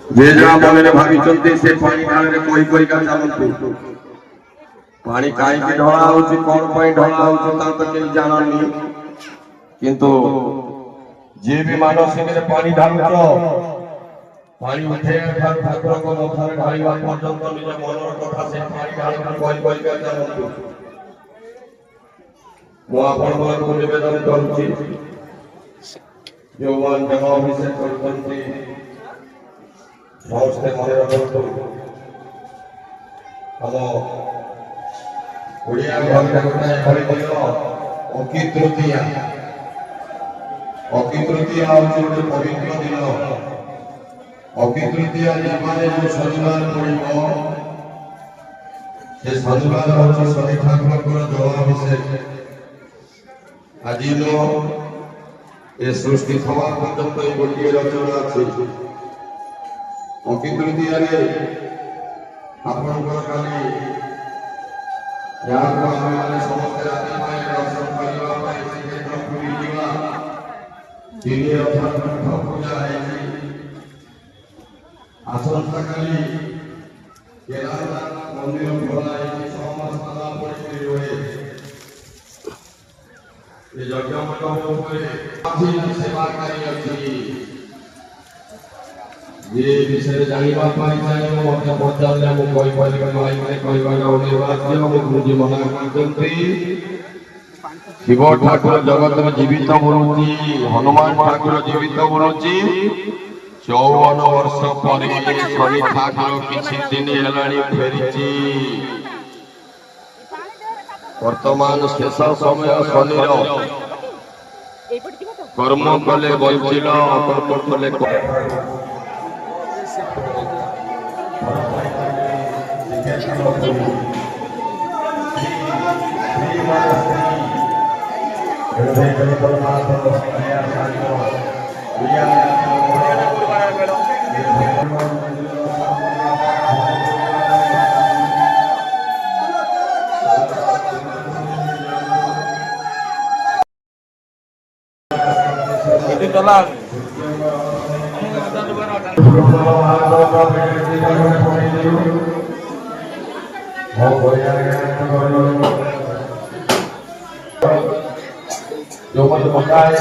जे जहाँ मନରେ ଭାବିଛନ୍ତି ସେ ପାଣି ଢାଳରେ କହି କହିକା ଚାଲନ୍ତୁ। ପାଣି କାହିଁକି ଢଳା ହଉଛି, କଣ ପାଇଁ ଢଳା ହଉଛି ତା ତ କେହି ଜାଣନି, କିନ୍ତୁ ଯିଏ ବି ମାନସିକରେ ପାଣି ଢାଳୁଛ, ପାଣି ଉଠେଇବା ଠାକୁରଙ୍କ ମଥାରେ ଢାଳିବା ପର୍ଯ୍ୟନ୍ତ ନିଜ ମନର କଥା ସେ ପାଣି ଢାଳକୁ କହି କହିକା ଚାଲନ୍ତୁ। ମୁଁ ଆପଣମାନଙ୍କୁ ନିବେଦନ କରୁଛି, ଯେଉଁମାନେ ଜଳ ଅଭିଷେକ କରୁଛନ୍ତି ସମସ୍ତେ ମନେ ରଖନ୍ତୁ, ଆମ ଓଡ଼ିଆ ଘରେ ଗୋଟାଏ ଏଭଳି ଦିନ ଅକ୍ଷି ତୃତୀୟା। ଅକ୍ଷି ତୃତୀୟା ହେଉଛି ଗୋଟେ ପବିତ୍ର ଦିନ। ଅକ୍ଷି ତୃତୀୟା ଦିନରେ ଯେଉଁ ଶନିବାର ପଡ଼ିବ, ସେ ଶନିବାର ହେଉଛି ଶନି ଠାକୁରଙ୍କର ଜଳ ଅଭିଷେକ। ଆଜି ଏ ସୃଷ୍ଟି ସଭା ପର୍ଯ୍ୟନ୍ତ এই ଗୋଟିଏ ରଚନା ଅଛି। ଅକ୍ଷି ତୃତୀୟାରେ ଆପଣଙ୍କର କାଲି ଯାହାକୁ ଆମେମାନେ ସମସ୍ତେ ରାତି ପାଇଁ ଦର୍ଶନ କରିବା ପାଇଁ ଶ୍ରୀକ୍ଷେତ୍ର ପୁରୀ ଯିବା, ତିନି ରଥର ପୀଠ ପୂଜା ହେଇଛି। ଆସନ୍ତାକାଲି କେଦାରନାଥ ମନ୍ଦିର ଖୋଲା ହେଇଛି, 6 ମାସ ତାଲା ପଡ଼ିକି ରୁହେ। ଏ ଯଜ୍ଞ ମଣ୍ଡପ ଉପରେ ସେବାକାରୀ ଅଛି। ये विषय जानिबा ପାଇଁ ଚାହିଁବ ମୋତେ ପଚାରିଲେ ମୁଁ କହିପାରିବି ନାହିଁ। କହିବାଟା ଅନିବାର୍ଯ୍ୟ। ମୁଁ ଗୁରୁଜୀ ମନା କରିଛନ୍ତି। ଶିବ ଠାକୁର ଜଗତରେ ଜୀବିତ ବୁଲୁଛି, ହନୁମାନ ଠାକୁର ଜୀବିତ ବୁଲୁଛି। 54 ବର୍ଷ ପରେ ଶନି ଠାକୁର କିଛି ଦିନ ହେଲାଣି ଫେରିଛି। ବର୍ତ୍ତମାନ ଶେଷ ସମୟ ଶନିର। କର୍ମ କଲେ ବଞ୍ଚିଲ, ଅକର୍ମ କଲେ जो मुझे पता है